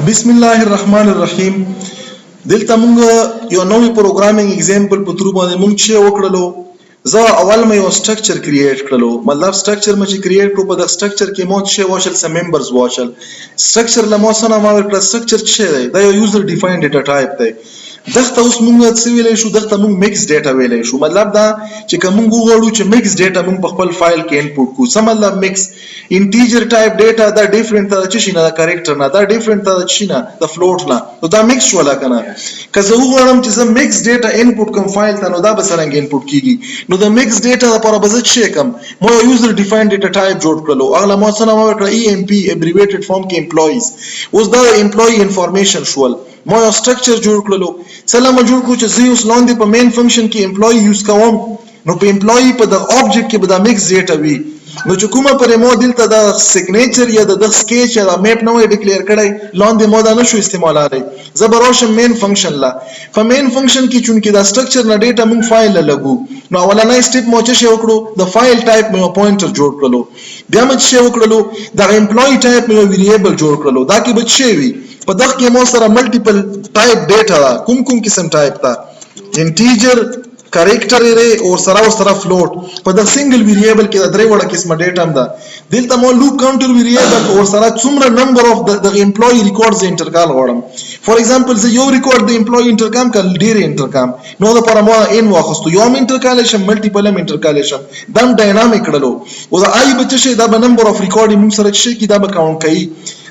بسم الله الرحمن الرحیم. دلته مونږ یو نوې پروګرامینګ اگزامپل په تر باندې مونږ چې وکړلو. زه اول مې یو سټرکچر کریټ کړلو، مطلب سټرکچر مې چې کریټ کړو په دغه سټرکچر کې مو چې واشل سم ممبرز واشل سټرکچر له مو سره ما ورکړه. سټرکچر څه دی؟ دا یو یوزر ډیفاینډ ډیټا ټایپ دی. دغه اوس مونږ څه ویلې شو؟ دغه مونږ میکس ډیټا ویلې شو. مطلب دا چې کوم غوړو چې میکس ډیټا مونږ په خپل فایل کې انپوټ کو. څه مطلب میکس؟ انټیجر ټایپ ډیټا دا ډیفرنٹ ته چې شي نه، دا کریکټر نه، دا ډیفرنٹ ته چې شي نه، د فلوټ نه. نو دا میکس شو لا کنه. که زه وغواړم چې زه میکس ډیټا انپوټ کوم فایل ته، نو دا به څنګه انپوټ کیږي؟ نو د میکس ډیټا لپاره به زه څه کوم؟ مو یوزر ډیفاینډ ډیټا ټایپ جوړ کړلو. اغله مو څنګه مو کړ ای ام پی ابریویټډ فارم کې امپلویز. اوس دا امپلوی انفارمیشن شول. ما یو سټرکچر جوړ کړلو. سلام جوړ کړو چې زه اوس لاندې په مین فنکشن کې امپلوی یوز کوم. نو په امپلوی په د آبجیکټ کې به دا میکس ډیټا وي. نو چې کومه پر مو دلته د سیګنیچر یا د سکیچ یا د میپ نوې ډیکلیئر کړی، لاندې مو دا نشو استعمالولای. زبروشم مین فنکشن لا په مین فنکشن کې چونکې دا سټرکچر نه ډیټا مونږ فایل لګو. نو اولنۍ سټپ مو چې وکړو د فایل ټایپ مې پوینټر جوړ کړلو. بیا مې چې وکړلو د امپلوی ټایپ مې ویریبل جوړ کړلو. دا کې به څه وي؟ په دغه کې مو سره ملټیپل ټایپ ډیټا دا کوم قسم ټایپ تا انټیجر کریکټر ری او سره فلوټ. په د سنگل ویریبل کې د درې وړه قسمه ډیټا هم ده. دلته مو لوپ کاونټر ویریبل او سره څومره نمبر اف د امپلوی ریکارډز انټرکال غواړم. فور ایگزامپل زه یو ریکارډ د امپلوی انټرکام کړ ډیر انټرکام، نو د پر مو ان واخستو یو انټرکالیشن ملټیپل انټرکالیشن دم ډاینامیک کړلو. او دا آی بچ شي دا نمبر اف ریکارډ موږ سره شي کی دا به کاونټ کوي.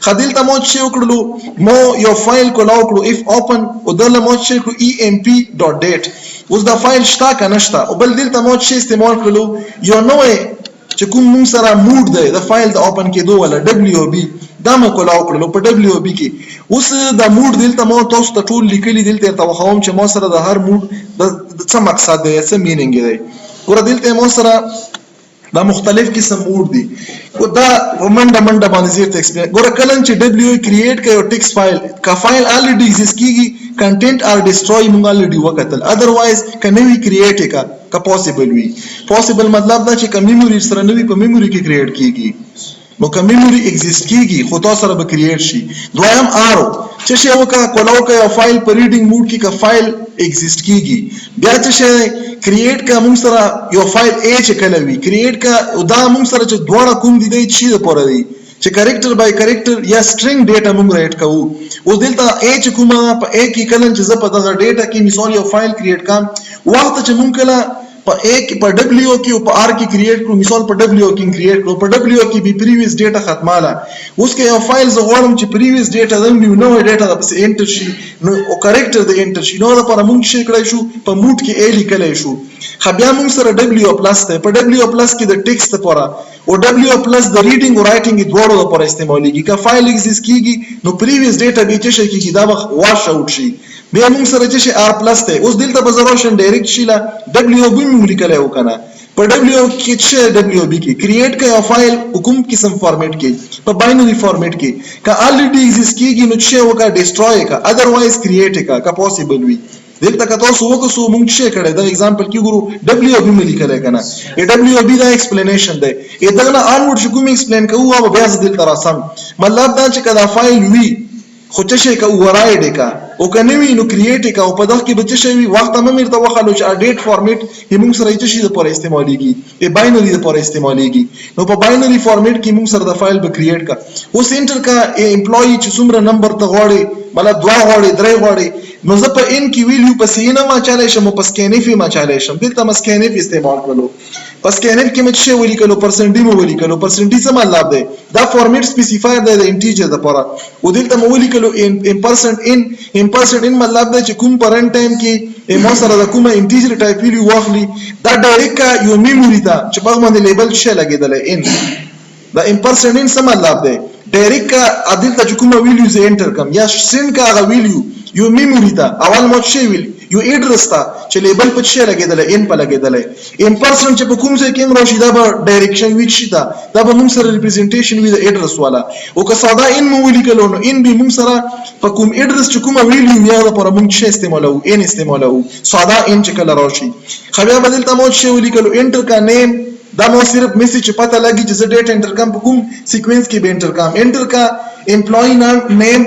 خدل ته مو چې وکړلو مو یو فایل کولاو کړو اف اوپن او دله مو چې کړو emp.date. اوس دا فایل شته که نشته؟ او بل دلته مو چې استعمال کړلو یو نوې چې کوم موږ سره موډ دی د فایل د اوپن کېدو ولا WOB دا مې کولاو کړلو په WOB کې. اوس دا موډ دلته مو تاسو ته ټول لیکلي دلته ته وخوم چې مو سره د هر موډ د څه مقصد دی، څه مینینګ دی. ګوره دلته مو سره دا مختلف قسم موډ دي. او دا منډه باندې زیر ته ایکسپلین. ګوره کله چې WO کریټ کړي او ټیکست فایل کا فایل الریډي ایگزیست کیږي، کنټینټ ار ډیسټروي مونږ الریډي وکتل. اذروایز کنه وی کریټ کا پوسیبل وي. پوسیبل مطلب دا چې کوم میموري سره نوی په میموري کې کریټ کیږي. نو که میموري ایگزیست کیږي خو تاسو سره به کریټ شي. دویم آرو چې شی وکا کولاو کا فایل په ریډینګ موډ کې کا فایل ایگزیست کیږي. بیا چې شی کریټ کا موږ سره یو فایل ا چې کله وی کریټ کا دا موږ سره چې دواړه کوم دي د چی لپاره دی چې کریکټر بای کریکټر یا سټرینګ ډیټا موږ رائټ کوو. او دلته ا چې کومه په ا کې کله چې زه په دغه ډیټا کې مثال یو فایل کریټ کام وخت چې موږ کله په ا کې په WO کې او په R کې کریټ کړو، مثال په WO کې کریټ کړو، په WO کې به پریویس ډیټا ختماله. اوس کې یو فایل زه غواړم چې پریویس ډیټا زم به نو ډیټا د پس انټر شي نو او کریکټر د انټر شي. نو لپاره موږ شي کړای شو په موډ کې ا لیکلای شو. بیا موږ سره WO پلس ته په WO پلس کې د ټیکست لپاره او WO پلس د ریډینګ او رائټینګ دواړو لپاره استعمالېږي. که فایل ایگزیست کیږي نو پریویس ډیټا به چې شي کیږي دا واش اوټ شي. بیا موږ سره چې R پلس ته اوس دلته به زروشن ډایرکټ شي لا WOB موږ لیکلای وکنه. په WO کې چې WOB کې کریټ کړه فایل حکم قسم فارمیټ کې په باینری فارمیټ کې که الریډي ایگزیست کیږي نو چې وکا ډیسټروي کا اذروایز کریټ کا پوسیبل وي. دلته که تاسو وکړو موږ څه کړی دا एग्जांपल کې ګورو WOB مې لیکلای کنه. ای WOB دا ایکسپلینیشن دی. دا نه انورډ چې کوم ایکسپلین کوو او بیا دلته راسم. مطلب دا چې کدا فایل وی خو څه شي کا ورایډ کا او کنه وی نو کریټ کا او په دغه کې به څه شي وخت هم مرته وخلو چې ډیټ فارمیټ موږ سره څه شي د پوره استعمالېږي ای باینری د پوره استعمالېږي. نو په باینری فارمیټ کې موږ سره د فایل به کریټ کا اوس انټر کا امپلوی چې څومره نمبر ته غواړي مطلب 2 غواړي 3 غواړي نو زه په ان کې ویلیو پسې نه ما چالای شم او پس کېنف ما چالای شم. دلته مسکېنف استعمال کړلو. پس کېنف کې مې څه ولیکلو پرسنټ مو ولیکلو. پرسنټ څه مطلب دی؟ دا فارمیټ سپیسیفایر دی د انټیجر لپاره. او دلته مو ولیکلو ان پرسنټ ان مطلب دی چې کوم پرنټ ټایم کې مو سره د کومه انټیجر ټایپ ویلیو واخلي دا ډایرکټ یو میموري ته چې په باندې لیبل څه لګیدل ان دا ان پرسنټ ان څه مطلب دی؟ ډایرکټ عدل ته کومه ویلیو زه انټر کم یا سین کا هغه ویلیو یو میموري ته اول مو څه ویل یو ایډرس ته چې لیبل په څه لګیدل ان په لګیدل ان پرسنټ چې په کوم ځای کې راشي دا به ډایرکشن ویچ شي دا به موږ سره ریپرزنټیشن وی د ایډرس والا. او که ساده ان مو ولیکلو نو ان به موږ سره په کوم ایډرس چې کومه ویلیو یا لپاره موږ څه استعمالو ان استعمالو ساده ان چې کله راشي. خو بیا بدل ته مو څه ولیکلو انټر کا نیم دا مو صرف میسج پته لګي چې زه ډیټا انټر کم په کوم سیکوینس کې به انټر کم. انټر کا امپلوی نیم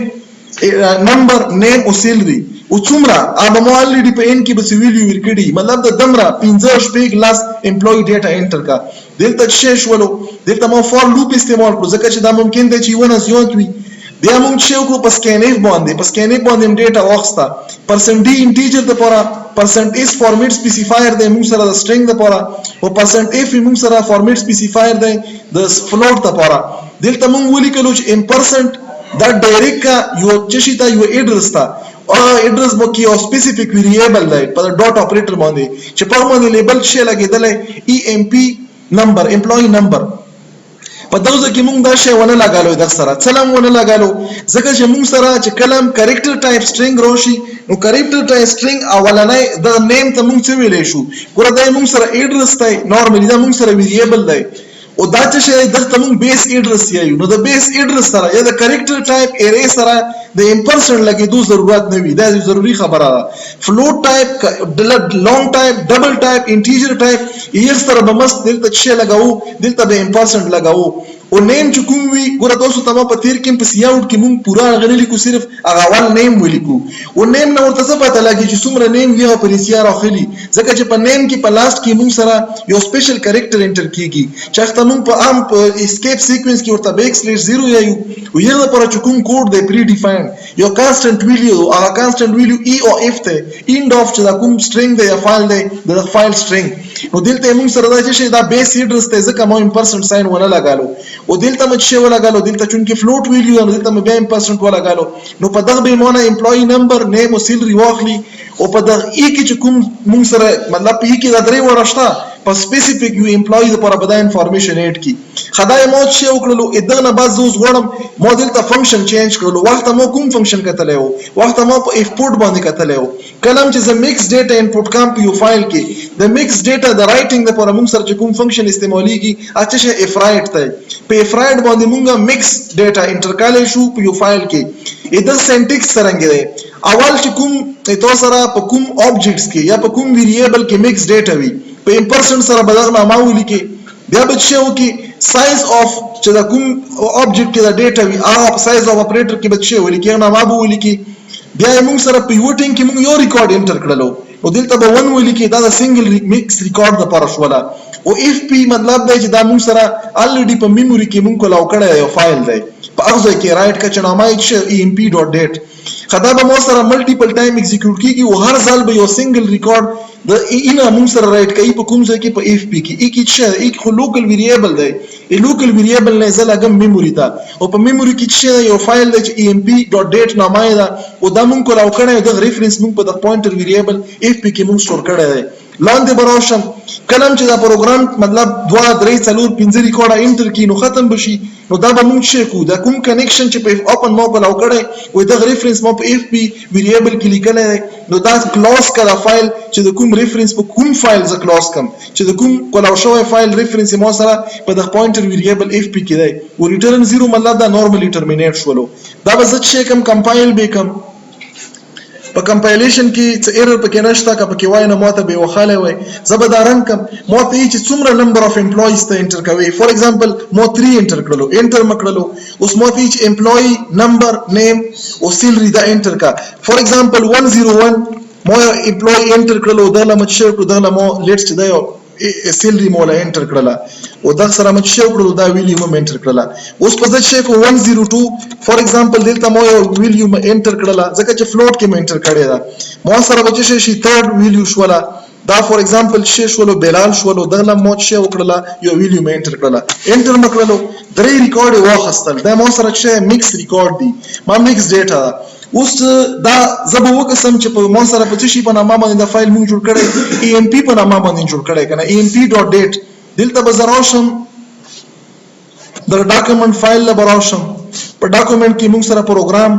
نمبر نیم او سیلری او څومره اب مو الریډي په ان کې بس ویلیو ورکړي مطلب د دمره 15 شپږ لاس امپلوي ډیټا انټر کا دلته شیش ولو دلته مو فور لوپ استعمال کړو ځکه چې دا ممکن دی چې ونه زیات وي بیا موږ چې وکړو په سکینف باندې ډیټا واخسته پرسنټ ډي انټیجر د لپاره پرسنټ اس فارمیټ سپیسیفایر دی موږ سره د سټرینګ لپاره او پرسنټ اف موږ سره فارمیټ سپیسیفایر دی د فلوټ لپاره دلته موږ ولیکلو چې ان پرسنټ دا ډایرکټ کا یو چشي تا یو اډرس تا او اډرس مو کې یو سپیسیفیک ویریبل دی په ډاټ اپریټر باندې چې په باندې لیبل شي لګیدل ای ام پی نمبر امپلوي نمبر په دغه کې موږ دا شی ونه لګالو د سره سلام ونه لګالو ځکه چې موږ سره چې کلم کریکټر ټایپ سټرینګ راشي نو کریکټر ټایپ سټرینګ اولنۍ د نیم ته موږ څه ویلې شو ګوره دا موږ سره اډرس دی نورمالي دا موږ سره ویریبل دی او دا چې دغه موږ بیس اډرس یو نو د بیس اډرس سره یا د کریکټر ټایپ اری سره د امپرسن لګیدو ضرورت نه وي دا ضروری خبره ده فلوټ ټایپ لونګ ټایپ ډبل ټایپ انټیجر ټایپ یې سره به مست دلته چې لګاو دلته به امپرسن لګاو او نیم چې کوم وی ګوره تاسو ته په تیر کې په سیاوټ کې مونږ پورا غنلی کو صرف هغه اول نیم ولیکو او نیم نو ورته څه پته لګي چې څومره نیم وی په ریسیا راخلی ځکه چې په نیم کې په لاست کې مونږ سره یو سپیشل کریکټر انټر کیږي چې اخته مونږ په عام اسکیپ سیکوینس کې ورته بیک سلیش 0 یو او یو لپاره چې کوم کوډ دی پری ډیفاینډ یو کانستنټ ویلیو هغه کانستنټ ویلیو ای او اف ته اینډ اف چې دا کوم سټرینګ دی یا فایل دی د فایل سټرینګ نو دلته موږ سره دا چې دا بیس اډرس ته ځکه مو امپرسنټ ساين ونه لګالو او دلته مچ شی ولګالو دلته چونکه فلوټ ویلیو نو دلته بیا امپرسنټ ولګالو نو په دغه به مونږه امپلوي نمبر نیم او سیلری واخلي او په دغه ای کې چې کوم موږ سره مطلب په ای کې دا درې ورشته په سپیسیفیک یو امپلوي لپاره به دا انفارمیشن اډ کی خدای مو چې وکړلو اذن بعد زوز غوړم مو دلته فنکشن چینج کړلو وخت مو کوم فنکشن کتلې وو وخت مو په اف پورټ باندې کتلې وو کلم چې ز میکس ډیټا انپوټ کام په یو فایل کې د میکس ډیټا د رائټینګ لپاره موږ سره کوم فنکشن استعماليږي اته شی fwrite ته په fwrite باندې موږ میکس ډیټا انټر کالې شو په یو فایل کې اذن سنټکس څنګه دی اول چې کوم تاسو سره په کوم آبجیکټس کې یا په کوم ویریبل کې میکس ډیټا وي په امپرسن سره بدغه نامه ولیکي بیا به شو کې سایز اف چې دا کوم آبجیکټ کې دا ډیټا وي هغه سایز اف اپریټر کې به شو ولیکي نامه به ولیکي بیا موږ سره پیوټینګ کې موږ یو ریکارډ انټر کړلو او دلته به ون ولیکي دا د سنگل میکس ریکارډ لپاره شولا او اف پی مطلب دی چې دا موږ سره الریډي په میموري کې موږ کولاو کړی یو فایل دی په هغه کې رائټ کا چنامه چې emp.dat خدا به مو سره ملټیپل ټایم ایگزیکیوټ کیږي او هر ځل به یو سنگل ریکارډ د اینا موږ سره رائټ کوي په کوم ځای کې په اف پی کې کې چې خو لوکل ویریبل دی لوکل ویریبل نه زلګم میموري ته او په میموري کې چې یو فایل دی چې emp.dat نامه ده او دا موږ کولاو کړی د ریفرنس موږ په د پوینټر ویریبل اف پی کې موږ سٹور کړی دی لاندې براشم کلم چې دا پروګرام مطلب 2 3 4 5 ریکارډ انټر کی نو ختم بشي نو دا به موږ شیکو دا کوم کنیکشن چې په اوپن مو کولاو کړی و دا ریفرنس مو په اف پی ویریبل کې لیکل نو دا کلوز کړه فایل چې د کوم ریفرنس په کوم فایل ز کلوز کم چې د کوم کولاو شوی فایل ریفرنس مو سره په د پوینټر ویریبل اف پی کې دی و ریټرن 0 مطلب دا نورمالي ټرمینیټ شولو دا به زه چې کوم کمپایل به کوم په کمپایلیشن کې څه ایرر پکې نشته کا پکې وای نه ماته به وخاله وای زبردارن کم ماته چې څومره نمبر اف امپلویز ته انټر کوي فور ایگزامپل مو 3 انټر کړلو انټر مکړلو اوس ماته چې امپلوی نمبر نیم او سیلری دا انټر کا فور ایگزامپل 101 مو امپلوی انټر کړلو دا لمه چې کړو دا لمه لیټس دا یو سیلری مولا انټر کړلا او دا سره مچ شو کړو دا ویلیو م انټر کړلا اوس په ځکه چې 102 فور ایگزامپل دلته مو ویلیو م انټر کړلا ځکه چې فلوټ کې م انټر کړی دا مو سره بچ شي تھرد ویلیو شولا دا فور ایگزامپل شي شولو بلال شولو دغه مو شو کړلا یو ویلیو م انټر کړلا انټر مکړلو درې ریکارډ واخستل دا مو سره چې میکس ریکارډ دی ما میکس ډیټا اوس دا زبو وکسم چې په مو سره په شي په نامه باندې د فایل مونږ جوړ کړی emp په نامه باندې جوړ کړی کنه emp.dat دلته به زراوشم د ډاکومېنټ فایل له براوشم په ډاکومېنټ کې موږ سره پروګرام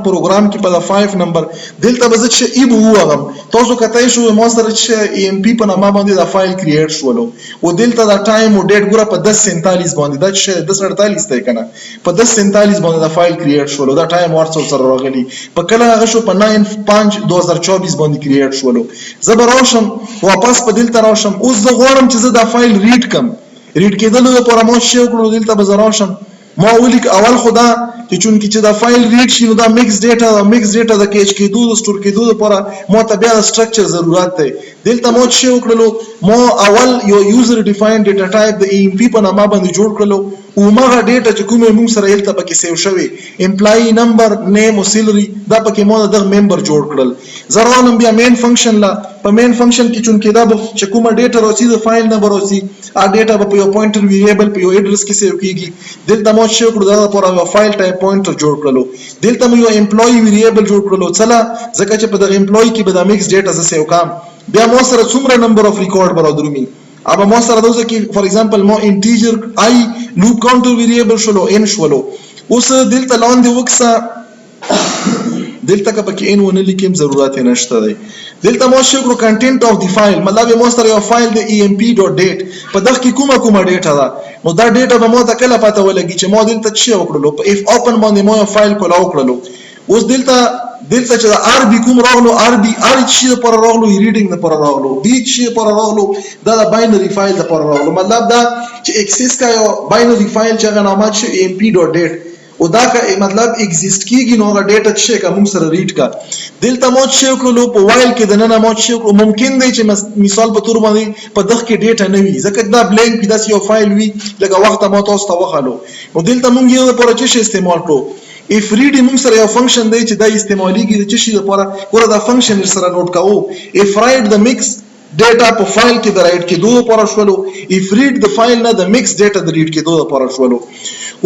کې په 5 نمبر دلته به چې ای بو وغم تاسو کتای شو مو سره چې emp په نامه باندې د فایل کریټ شولو او دلته دا ټایم او ډیټ ګوره په 10:47 باندې دا چې 10:48 دی کنه په 10:47 باندې د فایل کریټ شولو دا ټایم ورڅ سره راغلی په کله هغه شو په 9/5/2024 باندې کریټ شولو زبر راوشم واپس په دلته راوشم اوس زه غواړم چې زه دا فایل ریډ کم ریډ کېدل لپاره مو شی وکړو دلته به زراوشم ما ولیک اول خدا چې چون کې چې دا فایل ریډ شي نو دا مکس ډیټا د کیچ کېدو د سٹور کېدو لپاره مو ته بیا سټرکچر ضرورت دی. دلته مو څه وکړلو مو اول یو یوزر ډیفاینډ ډیټا ټایپ د ام پی په نامه باندې جوړ کړلو او ماغه ډیټا چې کومه موږ سره یلته پکې سیو شوی امپلای نمبر نیم او سیلری دا پکې مو د ممبر جوړ کړل. زرانم بیا مین فنکشن لا په مین فنکشن کې چون کې دا چې کومه ډیټا راځي د فایل نمبر راځي ا ډیټا په یو پوینټر ویریبل په یو ایډرس کې سیو کیږي. دلته مو څه وکړو دا لپاره یو فایل ټایپ پوینټر جوړ کړلو. دلته مو یو امپلای ویریبل جوړ کړلو چلا ځکه چې په دغه امپلای کې به دا مکس ډیټا ز سیو کام. بیا مو سره څومره نمبر اف ریکارډ برادرومي اب مو سره دوزه کې فور ایگزامپل مو انټیجر آی لوپ کاونټر ویریبل شولو ان شولو اوس دلته لاندې وکسا دلته که پکې ان ونه لیکم ضرورت نشته دی. دلته مو شو کړو کنټینټ اف دی فایل مطلب مو سره یو فایل د emp.date په دغه کې کومه ډیټا ده نو دا ډیټا به مو ته کله پته ولګي چې مو دلته څه وکړلو په اف اوپن باندې مو فایل کولا وکړلو. اوس دلته چې دا ار بي کوم راغلو ار بي ار چې پر راغلو ریډینګ نه پر راغلو بي چې پر راغلو دا د باینری فایل د پر راغلو مطلب دا چې اکسس کا یو باینری فایل چې هغه نامه چې emp.date او دا کا مطلب ایگزیست کیږي نو هغه ډیټا چې کا موږ سره ریډ کا. دلته مو چې وکړو په وایل کې د نن مو چې وکړو ممکن دی چې مثال په تور باندې په دغه کې ډیټا نه وي ځکه دا بلینک پیدا یو فایل وي لکه وخت مو تاسو ته وخالو. نو دلته موږ یو لپاره چې استعمال کړو if read موږ سره یو فنکشن دی چې دا استعماليږي د چشي لپاره ګوره دا فنکشن سره نوٹ کاو. if write the mix ډیټا په فایل کې د رائټ کېدو لپاره شولو if read the file نه د mix ډیټا د ریډ کېدو لپاره شولو.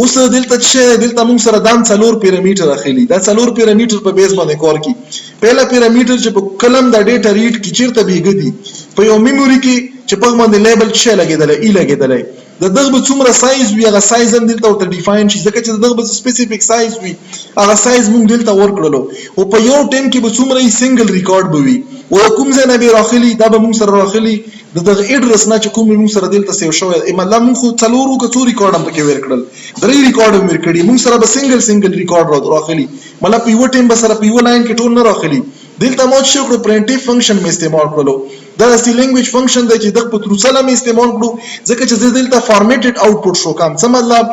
اوس دلته چې دلته موږ سره دام څلور پیرامیټر اخلي دا څلور پیرامیټر په بیس باندې کار کوي. پهلا پیرامیټر چې په کلم د ډیټا ریډ کی چیرته بیګدي په یو میموري کې چې په باندې لیبل څه لګیدل ای لګیدل د دغه به څومره سایز وي هغه سایز هم دلته ورته ډیفاین شي ځکه چې دغه به سپیسیفیک سایز وي هغه سایز موږ دلته ورکړلو او په یو ټیم کې به څومره سنگل ریکارډ به وي او کوم ځای نه به راخلي دا به موږ سره راخلي دغه ایډرس نه چې کوم موږ سره دلته سیو شوی مطلب موږ خو څلورو کڅو ریکارډ هم پکې ورکړل درې ریکارډ هم ورکړي موږ سره به سنگل ریکارډ راخلي مطلب په یو ټیم به سره په یو لاین کې ټول نه راخلي. دلته مو چې کړو پرنټیف فنکشن می استعمال کړلو دا سی لینګویج فنکشن د چې دغه په تروسله می استعمال کړو ځکه چې دلته فارمیټډ اوټپوټ شو کام څه مطلب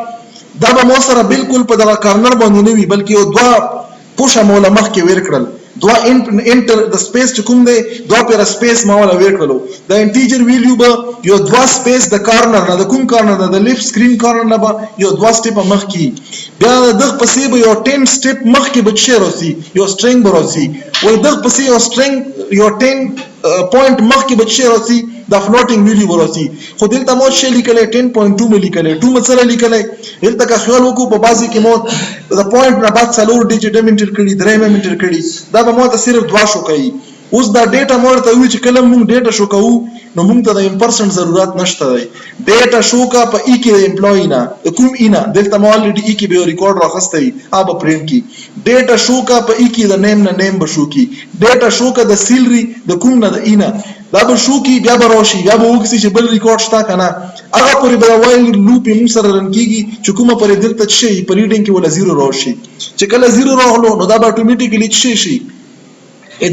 دا به مو سره بالکل په دغه کارنر باندې نه وي بلکې یو دوه پوشه مولا مخ کې ور کړل دوه انټر د سپیس چې کوم دی دوه پیر سپیس ما ولا ور کړلو د انټیجر ویلیو به یو دوه سپیس د کارنر نه د کوم کارنر د لیفت سکرین کارنر نه به یو دوه سټیپ مخ کې بیا دغه پسې به یو 10 سټیپ مخ کې به شیر اوسي یو سټرینګ به راځي او دغه پسې یو سټرینګ یو 10 پوینټ مخ کې به شیر اوسي د فلوټینګ ویلیو ورسي خو دلته مو شې لیکلې 10.2 مې لیکلې 2 مثلا لیکلې دلته کا خیال وکړو په بازي کې مو د پوینټ نه بعد څلور ډیجیټ انټر کړي درې مې انټر کړي دا به مو ته صرف دوا شو کوي. اوس دا ډیټا مور ته وی چې کله موږ ډیټا شو کوو نو موږ ته د امپرسن ضرورت نشته دی ډیټا شو کا په ای کې د امپلوی نه کوم اینا دلته مو الریډي ای کې به ریکارډ راخسته وي اب پرینټ کی ډیټا شو کا په ای کې د نیم نه نیم بشو کی ډیټا شو کا د سیلری د کوم نه د اینا دا به شو کی بیا به راشي بیا به وکسي چې بل ریکارډ شتا کنه هغه پورې به وایل لوپ موږ سره رن کیږي چې کومه پرې دلته شي په ریډینګ کې ولا زیرو راشي چې کله زیرو راغلو نو دا به اتوماتیکلی شي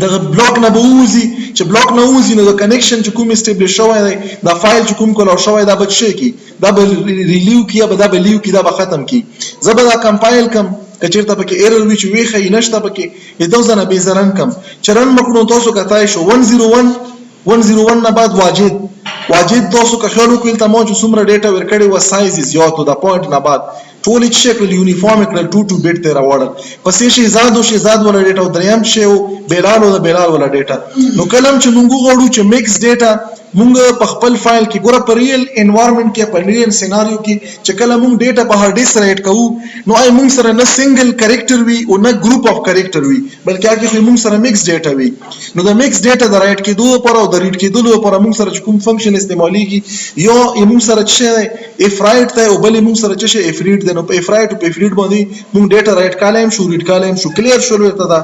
دغه بلاک نه بوزي چې بلاک نه وزي نو د کنیکشن چې کوم اسټابلیش شوی دی دا فایل چې کوم کولا شوی دا به شي کی دا به ریلیو کی یا دا به لیو کی دا به ختم کی زبر دا کمپایل کم کچیرته پکې ایرر وی چې ویخه نشته پکې د دوزنه به زرن کم چرن مکړو تاسو کتای شو 101 نه بعد واجد تاسو که خیال وکړئ ته مو چې څومره ډیټا ورکړی و سایز زیات د پوینټ نه بعد ټول شکل یونیفارم کړل 2 بیٹ ته راوړل پسې شي زاد ولا ډیټا دریم شی بیلال ولا ډیټا نو کلم چې موږ غواړو چې میکس ډیټا موږ په خپل فایل کې ګوره په ریل انوایرنمنت کې په ریل سیناریو کې چې کله موږ ډیټا په هارد ډیسک رائټ کوو نو موږ سره نه سنگل کریکټر وي او نه ګروپ اف کریکټر وي بلکې هغه موږ سره میکس ډیټا وي نو د میکس ډیټا د رائټ کېدو لپاره او د ریډ کېدو لپاره موږ سره کوم فنکشن استعماليږي یو موږ سره چې اف رائټ ته او بل موږ سره چې اف ریډ د نو په اف رائټ او په اف ریډ باندې موږ ډیټا رائټ کالایم شو ریډ کالایم شو کلیر شو ورته دا